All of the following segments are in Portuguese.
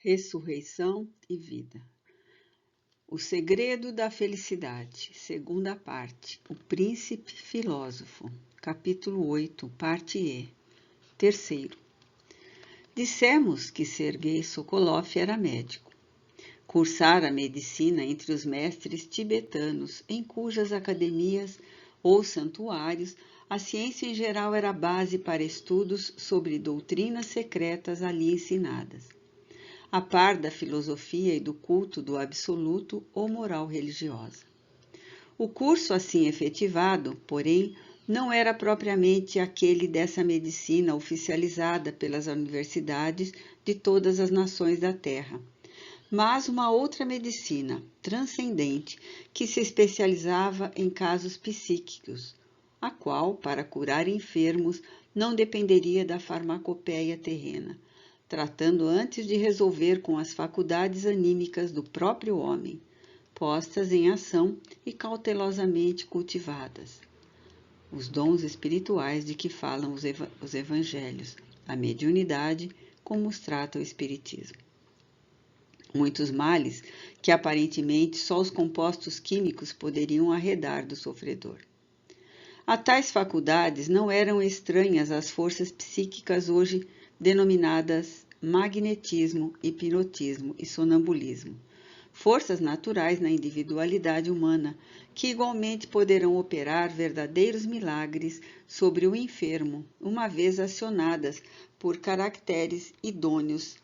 Ressurreição e vida. O segredo da felicidade, segunda parte, o príncipe filósofo, capítulo 8, parte E. Terceiro. Dissemos que Sergei Sokolov era médico. Cursara medicina entre os mestres tibetanos, em cujas academias ou santuários a ciência em geral era base para estudos sobre doutrinas secretas ali ensinadas, a par da filosofia e do culto do absoluto ou moral religiosa. O curso assim efetivado, porém, não era propriamente aquele dessa medicina oficializada pelas universidades de todas as nações da Terra, mas uma outra medicina, transcendente, que se especializava em casos psíquicos, a qual, para curar enfermos, não dependeria da farmacopeia terrena, tratando antes de resolver com as faculdades anímicas do próprio homem, postas em ação e cautelosamente cultivadas. Os dons espirituais de que falam os evangelhos, a mediunidade, como os trata o espiritismo. Muitos males que aparentemente só os compostos químicos poderiam arredar do sofredor. A tais faculdades não eram estranhas às forças psíquicas hoje denominadas magnetismo, hipnotismo e sonambulismo, forças naturais na individualidade humana, que igualmente poderão operar verdadeiros milagres sobre o enfermo, uma vez acionadas por caracteres idôneos,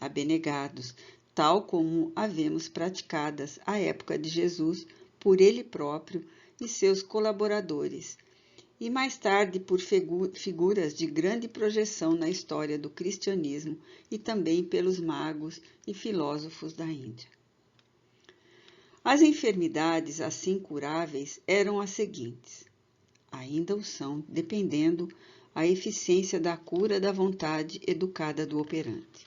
abnegados, tal como havemos praticadas à época de Jesus por ele próprio e seus colaboradores, e mais tarde por figuras de grande projeção na história do cristianismo e também pelos magos e filósofos da Índia. As enfermidades assim curáveis eram as seguintes, ainda o são, dependendo a eficiência da cura da vontade educada do operante.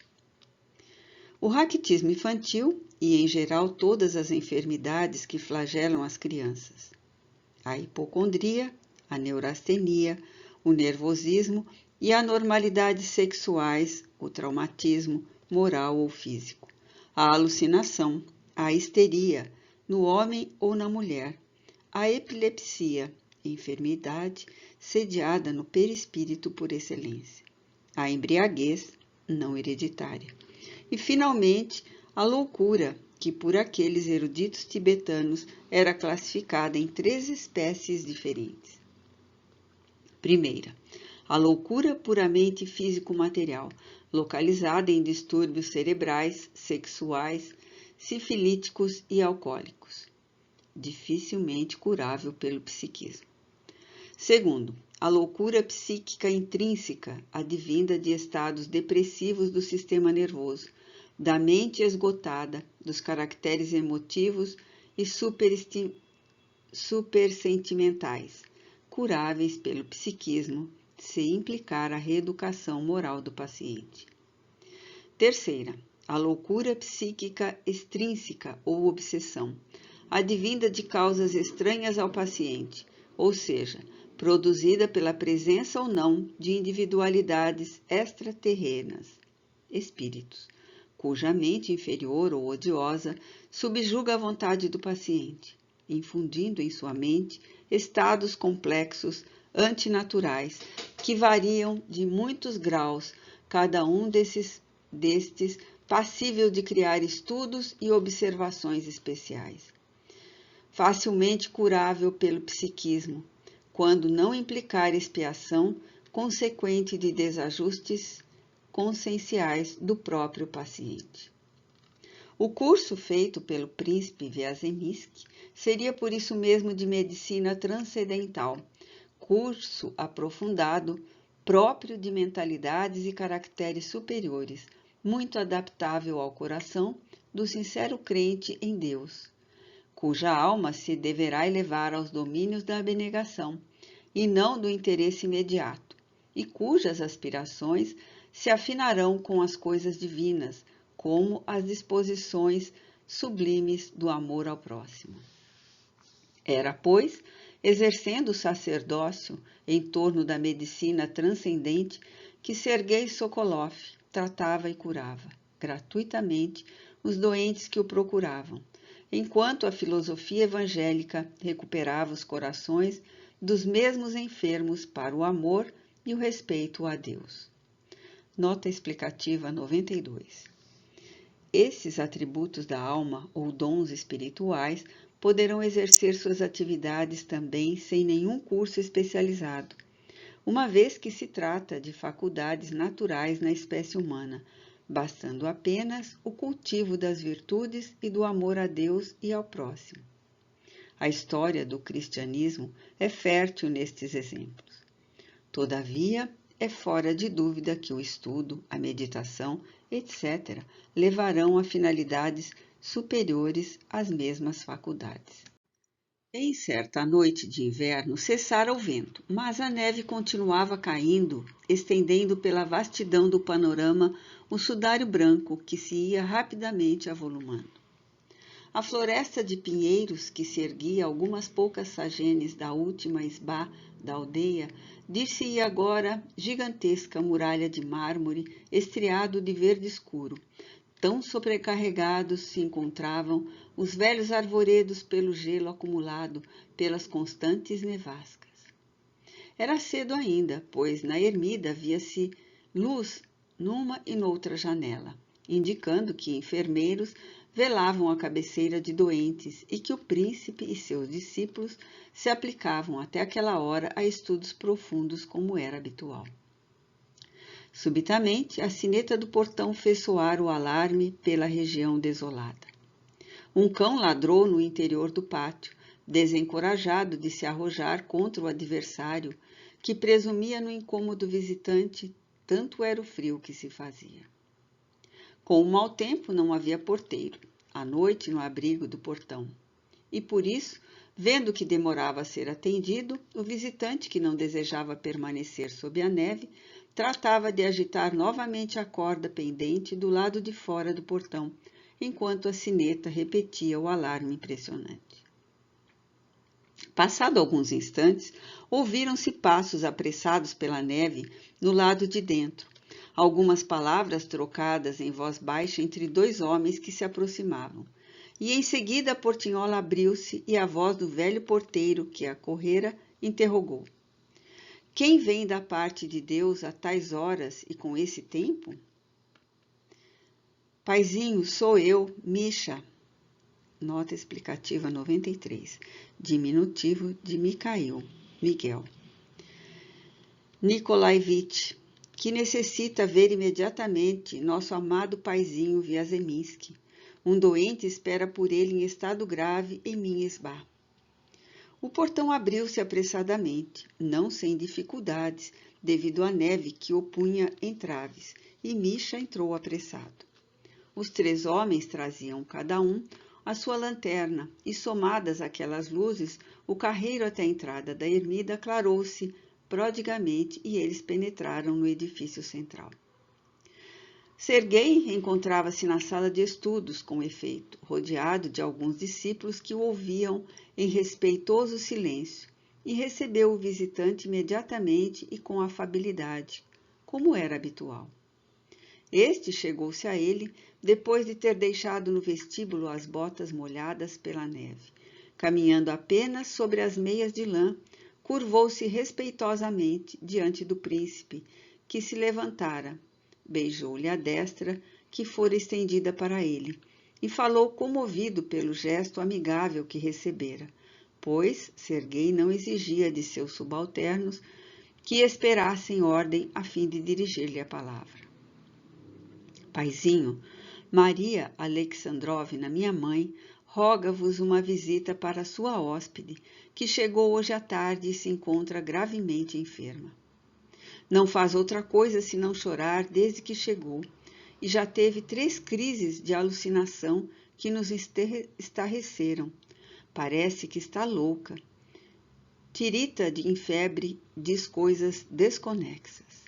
O raquitismo infantil e, em geral, todas as enfermidades que flagelam as crianças. A hipocondria, a neurastenia, o nervosismo e anormalidades sexuais, o traumatismo moral ou físico, a alucinação, a histeria, no homem ou na mulher, a epilepsia, enfermidade sediada no perispírito por excelência, a embriaguez não hereditária. E, finalmente, a loucura, que por aqueles eruditos tibetanos era classificada em 3 espécies diferentes. Primeira, a loucura puramente físico-material, localizada em distúrbios cerebrais, sexuais, sifilíticos e alcoólicos, dificilmente curável pelo psiquismo. Segundo, a loucura psíquica intrínseca, advinda de estados depressivos do sistema nervoso, da mente esgotada, dos caracteres emotivos e supersentimentais, curáveis pelo psiquismo, se implicar a reeducação moral do paciente. Terceira, a loucura psíquica extrínseca ou obsessão, advinda de causas estranhas ao paciente, ou seja, produzida pela presença ou não de individualidades extraterrenas, espíritos, cuja mente inferior ou odiosa subjuga a vontade do paciente, infundindo em sua mente estados complexos antinaturais que variam de muitos graus, cada um destes passível de criar estudos e observações especiais. Facilmente curável pelo psiquismo, quando não implicar expiação consequente de desajustes conscienciais do próprio paciente. O curso feito pelo príncipe Vyasemsky seria por isso mesmo de medicina transcendental, curso aprofundado, próprio de mentalidades e caracteres superiores, muito adaptável ao coração do sincero crente em Deus, cuja alma se deverá elevar aos domínios da abnegação e não do interesse imediato, e cujas aspirações se afinarão com as coisas divinas, como as disposições sublimes do amor ao próximo. Era, pois, exercendo o sacerdócio em torno da medicina transcendente que Sergei Sokolov tratava e curava, gratuitamente os doentes que o procuravam, enquanto a filosofia evangélica recuperava os corações dos mesmos enfermos para o amor e o respeito a Deus. Nota explicativa 92. Esses atributos da alma ou dons espirituais poderão exercer suas atividades também sem nenhum curso especializado, uma vez que se trata de faculdades naturais na espécie humana, bastando apenas o cultivo das virtudes e do amor a Deus e ao próximo. A história do cristianismo é fértil nestes exemplos. Todavia, é fora de dúvida que o estudo, a meditação, etc., levarão a finalidades superiores às mesmas faculdades. Em certa noite de inverno cessara o vento, mas a neve continuava caindo, estendendo pela vastidão do panorama um sudário branco que se ia rapidamente avolumando. A floresta de pinheiros que se erguia a algumas poucas sagenes da última esbá da aldeia dir-se-ia agora gigantesca muralha de mármore estriado de verde escuro. Tão sobrecarregados se encontravam os velhos arvoredos pelo gelo acumulado pelas constantes nevascas. Era cedo ainda, pois na ermida via-se luz numa e noutra janela, indicando que enfermeiros velavam a cabeceira de doentes e que o príncipe e seus discípulos se aplicavam até aquela hora a estudos profundos como era habitual. Subitamente, a sineta do portão fez soar o alarme pela região desolada. Um cão ladrou no interior do pátio, desencorajado de se arrojar contra o adversário, que presumia no incômodo visitante, tanto era o frio que se fazia. Com o mau tempo não havia porteiro, à noite no abrigo do portão. E por isso, vendo que demorava a ser atendido, o visitante, que não desejava permanecer sob a neve, tratava de agitar novamente a corda pendente do lado de fora do portão, enquanto a sineta repetia o alarme impressionante. Passado alguns instantes, ouviram-se passos apressados pela neve no lado de dentro, algumas palavras trocadas em voz baixa entre dois homens que se aproximavam. E em seguida a portinhola abriu-se e a voz do velho porteiro, que a correra, interrogou: "Quem vem da parte de Deus a tais horas e com esse tempo?" "Paizinho, sou eu, Misha." Nota explicativa 93. Diminutivo de Miguel. Nikolaevich, que necessita ver imediatamente nosso amado paizinho Vyazeminski. Um doente espera por ele em estado grave em minha esbá. O portão abriu-se apressadamente, não sem dificuldades, devido à neve que o punha em traves, e Misha entrou apressado. Os três homens traziam cada um a sua lanterna, e somadas aquelas luzes, o carreiro até a entrada da ermida aclarou-se prodigamente e eles penetraram no edifício central. Serguei encontrava-se na sala de estudos, com efeito, rodeado de alguns discípulos que o ouviam em respeitoso silêncio, e recebeu o visitante imediatamente e com afabilidade, como era habitual. Este chegou-se a ele depois de ter deixado no vestíbulo as botas molhadas pela neve. Caminhando apenas sobre as meias de lã, curvou-se respeitosamente diante do príncipe, que se levantara, beijou-lhe a destra, que fora estendida para ele, e falou comovido pelo gesto amigável que recebera, pois Serguei não exigia de seus subalternos que esperassem ordem a fim de dirigir-lhe a palavra. "Paizinho, Maria Alexandrovna, minha mãe, roga-vos uma visita para sua hóspede, que chegou hoje à tarde e se encontra gravemente enferma. Não faz outra coisa senão chorar desde que chegou, e já teve 3 crises de alucinação que nos estarreceram. Parece que está louca. Tirita em febre, diz coisas desconexas."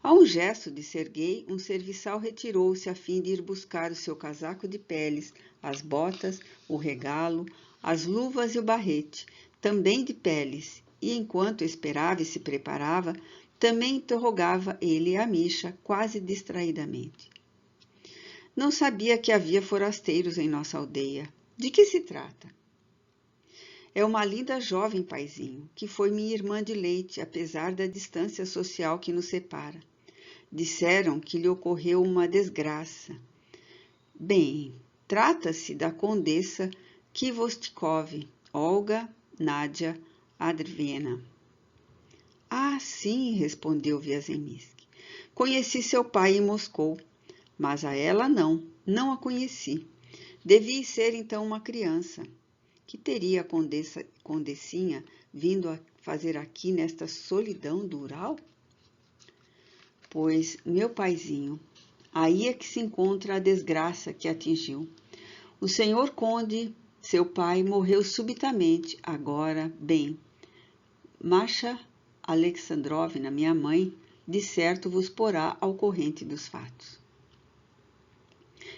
A um gesto de Serguei, um serviçal retirou-se a fim de ir buscar o seu casaco de peles, as botas, o regalo, as luvas e o barrete, também de peles, e enquanto esperava e se preparava, também interrogava ele a Misha quase distraidamente. Não sabia que havia forasteiros em nossa aldeia. De que se trata? É uma linda jovem, paizinho, que foi minha irmã de leite, apesar da distância social que nos separa. Disseram que lhe ocorreu uma desgraça. Bem, trata-se da condessa Khvostkov, Olga Nadia Andreevna. Ah, sim, respondeu Viazemsky. Conheci seu pai em Moscou, mas a ela não a conheci. Devia ser então uma criança. Que teria a condessinha vindo a fazer aqui nesta solidão do Ural? Pois, meu paizinho, aí é que se encontra a desgraça que atingiu. O senhor conde, seu pai, morreu subitamente. Agora, bem, Masha Alexandrovna, minha mãe, de certo vos porá ao corrente dos fatos.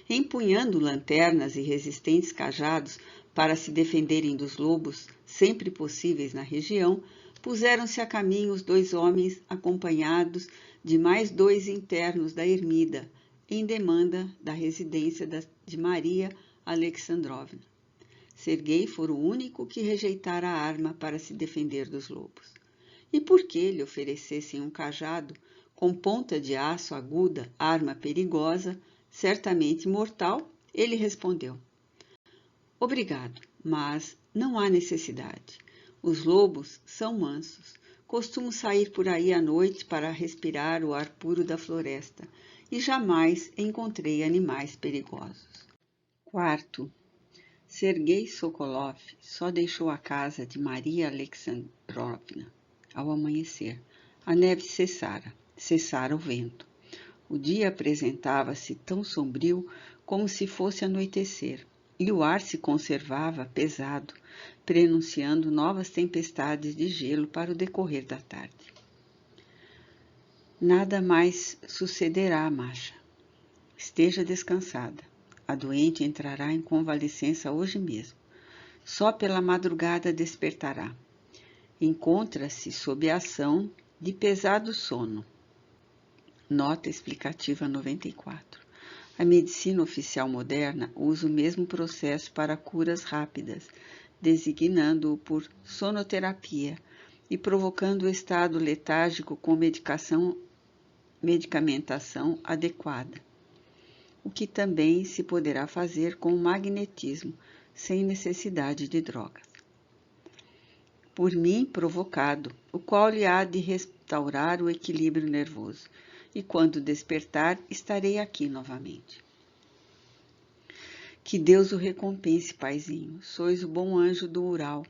Empunhando lanternas e resistentes cajados para se defenderem dos lobos, sempre possíveis na região, puseram-se a caminho os 2 homens, acompanhados de mais 2 internos da ermida, em demanda da residência de Maria Alexandrovna. Serguei fora o único que rejeitara a arma para se defender dos lobos. E por que lhe oferecessem um cajado com ponta de aço aguda, arma perigosa, certamente mortal, ele respondeu: Obrigado, mas não há necessidade. Os lobos são mansos. Costumo sair por aí à noite para respirar o ar puro da floresta e jamais encontrei animais perigosos. Quarto, Sergei Sokolov só deixou a casa de Maria Alexandrovna ao amanhecer. A neve cessara o vento. O dia apresentava-se tão sombrio como se fosse anoitecer, e o ar se conservava pesado, prenunciando novas tempestades de gelo para o decorrer da tarde. Nada mais sucederá, Masha. Esteja descansada. A doente entrará em convalescença hoje mesmo. Só pela madrugada despertará. Encontra-se sob a ação de pesado sono. Nota explicativa 94. A medicina oficial moderna usa o mesmo processo para curas rápidas, designando-o por sonoterapia e provocando o estado letárgico com medicamentação adequada, o que também se poderá fazer com o magnetismo, sem necessidade de drogas. Por mim provocado, o qual lhe há de restaurar o equilíbrio nervoso, e quando despertar, estarei aqui novamente. Que Deus o recompense, paizinho, sois o bom anjo do Ural.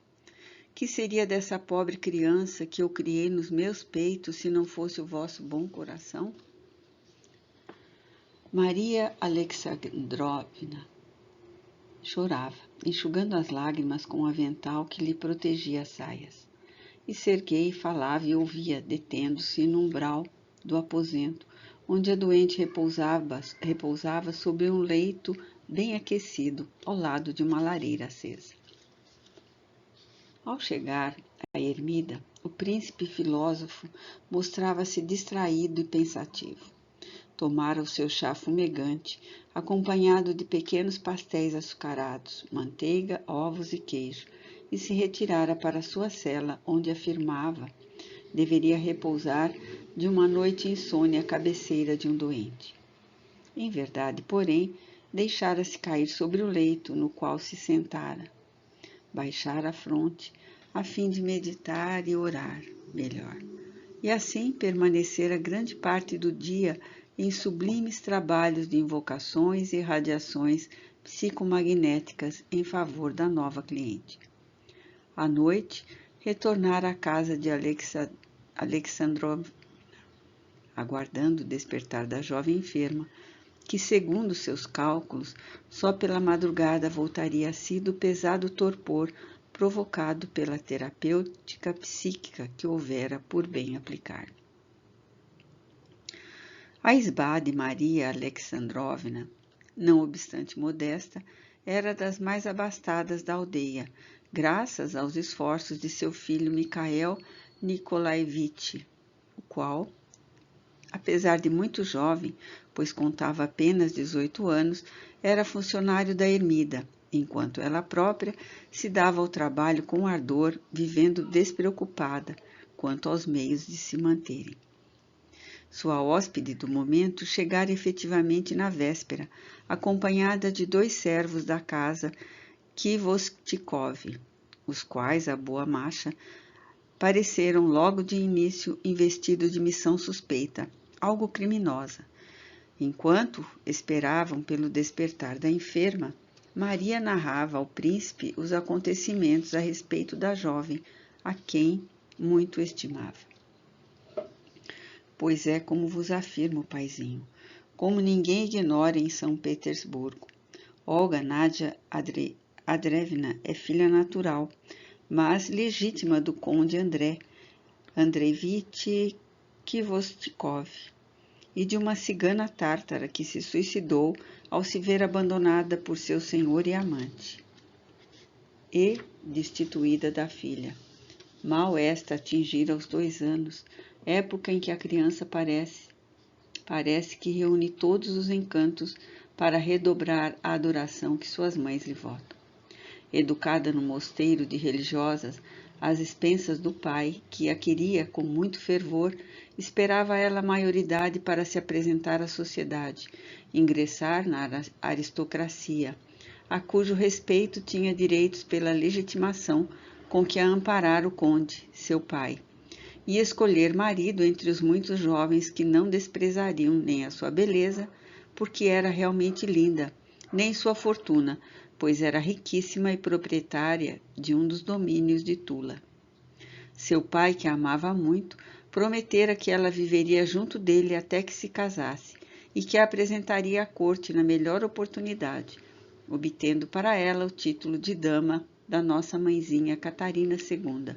Que seria dessa pobre criança que eu criei nos meus peitos se não fosse o vosso bom coração? Maria Alexandrovna chorava, enxugando as lágrimas com o avental que lhe protegia as saias. E Serguei falava e ouvia, detendo-se no umbral do aposento, onde a doente repousava sobre um leito bem aquecido, ao lado de uma lareira acesa. Ao chegar à ermida, o príncipe filósofo mostrava-se distraído e pensativo. Tomara o seu chá fumegante, acompanhado de pequenos pastéis açucarados, manteiga, ovos e queijo, e se retirara para sua cela, onde afirmava deveria repousar de uma noite insônia à cabeceira de um doente. Em verdade, porém, deixara-se cair sobre o leito no qual se sentara. Baixara a fronte, a fim de meditar e orar melhor. E assim permanecera grande parte do dia em sublimes trabalhos de invocações e radiações psicomagnéticas em favor da nova cliente. À noite, retornara à casa de Alexandrovna, aguardando o despertar da jovem enferma, que, segundo seus cálculos, só pela madrugada voltaria a si do pesado torpor provocado pela terapêutica psíquica que houvera por bem aplicar. A isbá de Maria Alexandrovna, não obstante modesta, era das mais abastadas da aldeia, graças aos esforços de seu filho Mikhail Nikolaevich, o qual apesar de muito jovem, pois contava apenas 18 anos, era funcionário da Ermida, enquanto ela própria se dava ao trabalho com ardor, vivendo despreocupada quanto aos meios de se manterem. Sua hóspede do momento chegara efetivamente na véspera, acompanhada de 2 servos da casa Khvostikov, os quais, a boa macha, pareceram logo de início investidos de missão suspeita, algo criminosa. Enquanto esperavam pelo despertar da enferma, Maria narrava ao príncipe os acontecimentos a respeito da jovem, a quem muito estimava. Pois é como vos afirmo, paizinho, como ninguém ignora em São Petersburgo. Olga Nadia Andreevna é filha natural, mas legítima do conde Andreevich Khvostikov e de uma cigana tártara que se suicidou ao se ver abandonada por seu senhor e amante, e destituída da filha. Mal esta atingir aos 2 anos, época em que a criança parece que reúne todos os encantos para redobrar a adoração que suas mães lhe votam. Educada no mosteiro de religiosas, às expensas do pai, que a queria com muito fervor, esperava ela a maioridade para se apresentar à sociedade, ingressar na aristocracia, a cujo respeito tinha direitos pela legitimação com que a amparara o conde, seu pai, e escolher marido entre os muitos jovens que não desprezariam nem a sua beleza, porque era realmente linda, nem sua fortuna, pois era riquíssima e proprietária de um dos domínios de Tula. Seu pai, que a amava muito, prometera que ela viveria junto dele até que se casasse e que a apresentaria à corte na melhor oportunidade, obtendo para ela o título de dama da nossa mãezinha Catarina II,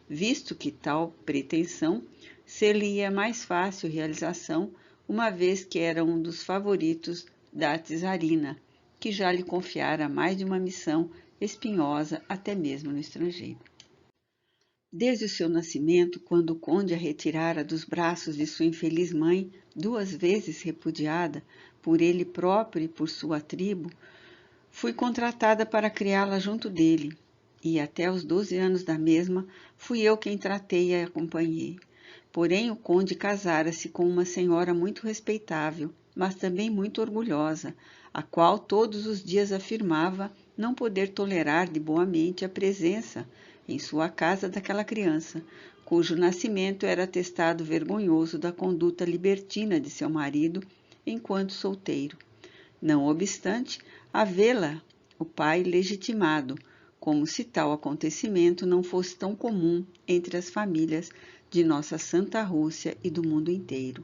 visto que tal pretensão ser-lhe-ia mais fácil realização, uma vez que era um dos favoritos da czarina, que já lhe confiara mais de uma missão espinhosa até mesmo no estrangeiro. Desde o seu nascimento, quando o conde a retirara dos braços de sua infeliz mãe, 2 vezes repudiada por ele próprio e por sua tribo, fui contratada para criá-la junto dele, e até os 12 anos da mesma fui eu quem tratei e acompanhei. Porém, o conde casara-se com uma senhora muito respeitável, mas também muito orgulhosa, a qual todos os dias afirmava não poder tolerar de boa mente a presença em sua casa daquela criança, cujo nascimento era atestado vergonhoso da conduta libertina de seu marido enquanto solteiro. Não obstante, havê-la o pai legitimado, como se tal acontecimento não fosse tão comum entre as famílias de nossa Santa Rússia e do mundo inteiro.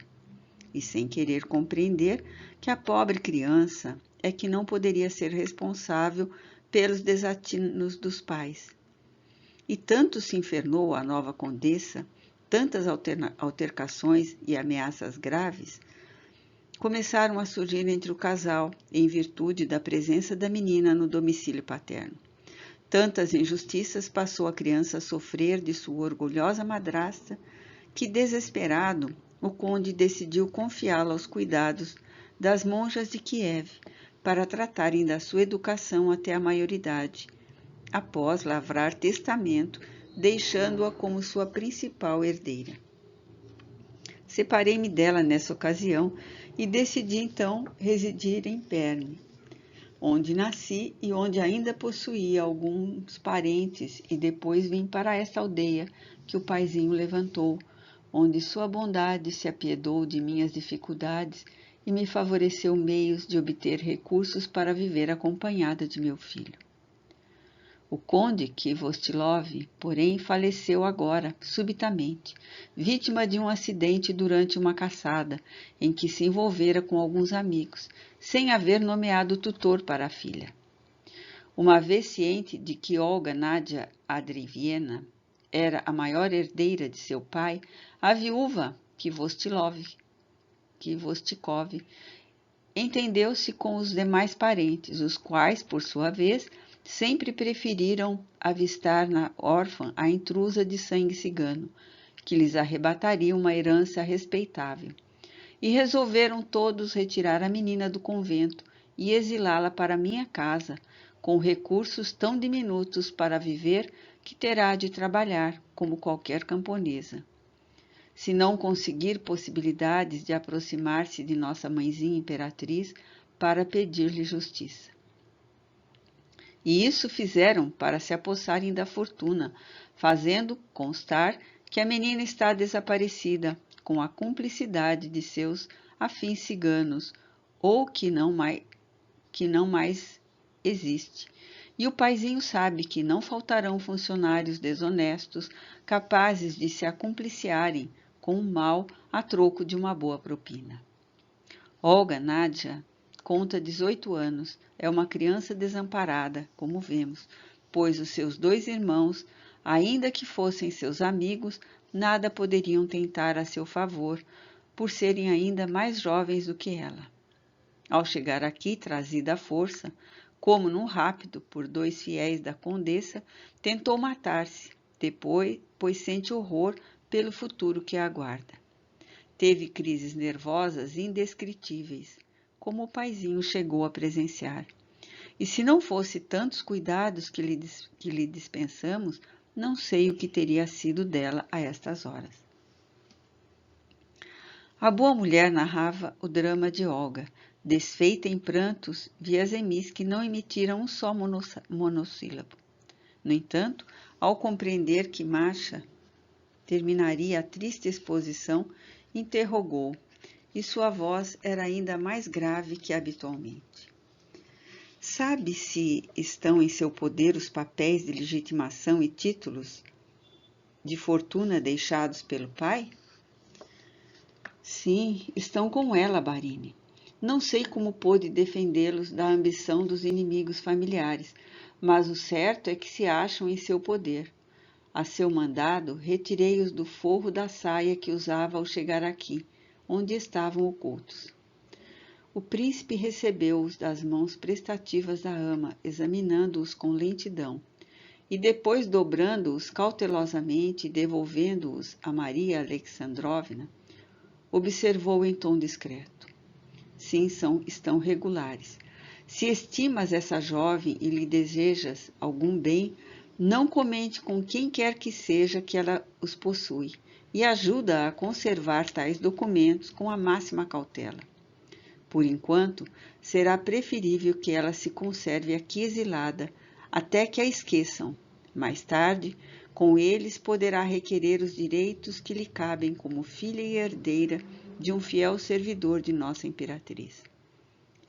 E sem querer compreender que a pobre criança é que não poderia ser responsável pelos desatinos dos pais. E tanto se infernou a nova condessa, tantas altercações e ameaças graves começaram a surgir entre o casal, em virtude da presença da menina no domicílio paterno. Tantas injustiças passou a criança a sofrer de sua orgulhosa madrasta, que, desesperado, o conde decidiu confiá-la aos cuidados das monjas de Kiev, para tratarem da sua educação até a maioridade, após lavrar testamento, deixando-a como sua principal herdeira. Separei-me dela nessa ocasião e decidi então residir em Perm, onde nasci e onde ainda possuía alguns parentes, e depois vim para esta aldeia que o paizinho levantou, onde sua bondade se apiedou de minhas dificuldades e me favoreceu meios de obter recursos para viver acompanhada de meu filho. O conde Khvostilov, porém, faleceu agora, subitamente, vítima de um acidente durante uma caçada, em que se envolvera com alguns amigos, sem haver nomeado tutor para a filha. Uma vez ciente de que Olga Nadia Andreevna era a maior herdeira de seu pai, a viúva Khvostikov entendeu-se com os demais parentes, os quais, por sua vez, sempre preferiram avistar na órfã a intrusa de sangue cigano, que lhes arrebataria uma herança respeitável. e resolveram todos retirar a menina do convento e exilá-la para minha casa, com recursos tão diminutos para viver que terá de trabalhar como qualquer camponesa. Se não conseguir possibilidades de aproximar-se de nossa mãezinha imperatriz para pedir-lhe justiça. E isso fizeram para se apossarem da fortuna, fazendo constar que a menina está desaparecida, com a cumplicidade de seus afins ciganos, ou que não mais existe. E o paizinho sabe que não faltarão funcionários desonestos capazes de se acumpliciarem com o mal a troco de uma boa propina. Olga Nádia conta 18 anos, é uma criança desamparada, como vemos, pois os seus 2 irmãos, ainda que fossem seus amigos, nada poderiam tentar a seu favor, por serem ainda mais jovens do que ela. Ao chegar aqui, trazida à força, como num rápido por 2 fiéis da condessa, tentou matar-se, depois, pois sente horror pelo futuro que a aguarda. Teve crises nervosas indescritíveis, como o paizinho chegou a presenciar. E se não fosse tantos cuidados que lhe dispensamos, não sei o que teria sido dela a estas horas. A boa mulher narrava o drama de Olga, desfeita em prantos, via as emis que não emitiram um só monossílabo. No entanto, ao compreender que Masha terminaria a triste exposição, interrogou, e sua voz era ainda mais grave que habitualmente. Sabe se estão em seu poder os papéis de legitimação e títulos de fortuna deixados pelo pai? Sim, estão com ela, Barine. Não sei como pôde defendê-los da ambição dos inimigos familiares, mas o certo é que se acham em seu poder. A seu mandado, retirei-os do forro da saia que usava ao chegar aqui, onde estavam ocultos. O príncipe recebeu-os das mãos prestativas da ama, examinando-os com lentidão, e depois dobrando-os cautelosamente e devolvendo-os a Maria Alexandrovna, observou em tom discreto. Sim, estão regulares. Se estimas essa jovem e lhe desejas algum bem, não comente com quem quer que seja que ela os possui, e ajuda a conservar tais documentos com a máxima cautela. Por enquanto, será preferível que ela se conserve aqui exilada, até que a esqueçam. Mais tarde, com eles poderá requerer os direitos que lhe cabem como filha e herdeira de um fiel servidor de nossa imperatriz.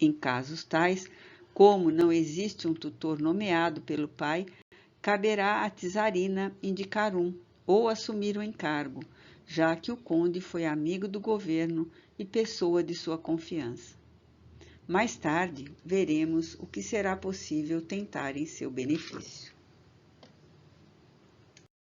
Em casos tais, como não existe um tutor nomeado pelo pai, caberá à czarina indicar um ou assumir o encargo, já que o conde foi amigo do governo e pessoa de sua confiança. Mais tarde, veremos o que será possível tentar em seu benefício.